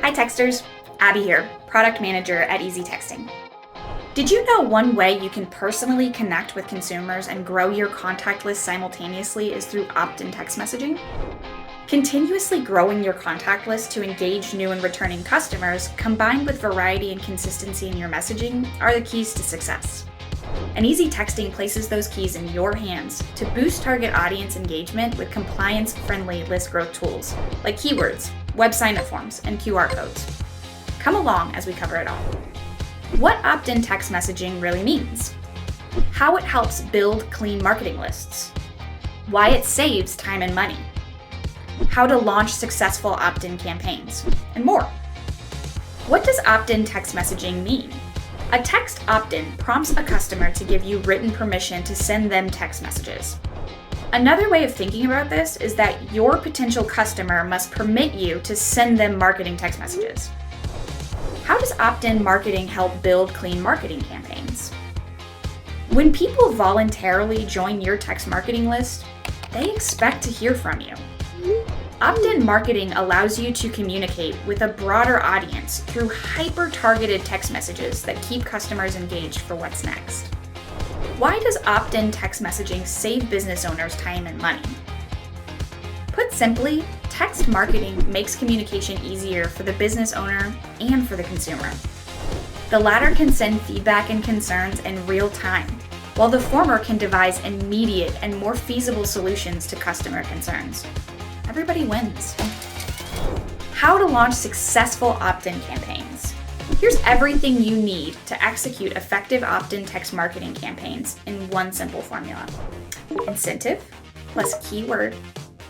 Hi Texters, Abby here, Product Manager at Easy Texting. Did you know one way you can personally connect with consumers and grow your contact list simultaneously is through opt-in text messaging? Continuously growing your contact list to engage new and returning customers, combined with variety and consistency in your messaging, are the keys to success. And Easy Texting places those keys in your hands to boost target audience engagement with compliance-friendly list growth tools like keywords, web sign-up forms, and QR codes. Come along as we cover it all. What opt-in text messaging really means, how it helps build clean marketing lists, why it saves time and money, how to launch successful opt-in campaigns, and more. What does opt-in text messaging mean? A text opt-in prompts a customer to give you written permission to send them text messages. Another way of thinking about this is that your potential customer must permit you to send them marketing text messages. How does opt-in marketing help build clean marketing campaigns? When people voluntarily join your text marketing list, they expect to hear from you. Opt-in marketing allows you to communicate with a broader audience through hyper-targeted text messages that keep customers engaged for what's next. Why does opt-in text messaging save business owners time and money? Put simply, text marketing makes communication easier for the business owner and for the consumer. The latter can send feedback and concerns in real time, while the former can devise immediate and more feasible solutions to customer concerns. Everybody wins. How to launch successful opt-in campaigns. Here's everything you need to execute effective opt-in text marketing campaigns in one simple formula. Incentive plus keyword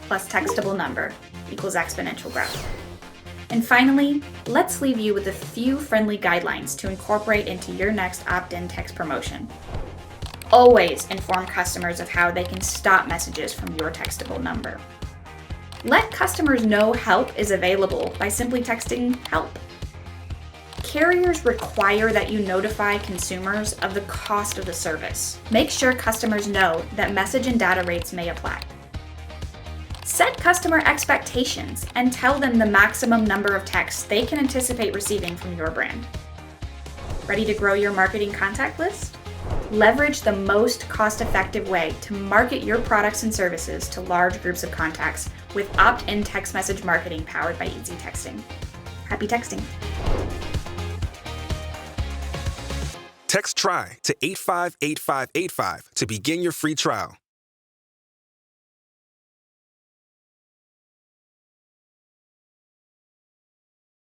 plus textable number equals exponential growth. And finally, let's leave you with a few friendly guidelines to incorporate into your next opt-in text promotion. Always inform customers of how they can stop messages from your textable number. Let customers know help is available by simply texting help. Carriers require that you notify consumers of the cost of the service. Make sure customers know that message and data rates may apply. Set customer expectations and tell them the maximum number of texts they can anticipate receiving from your brand. Ready to grow your marketing contact list? Leverage the most cost-effective way to market your products and services to large groups of contacts with opt-in text message marketing powered by Easy Texting. Happy texting. Text TRY to 858585 to begin your free trial.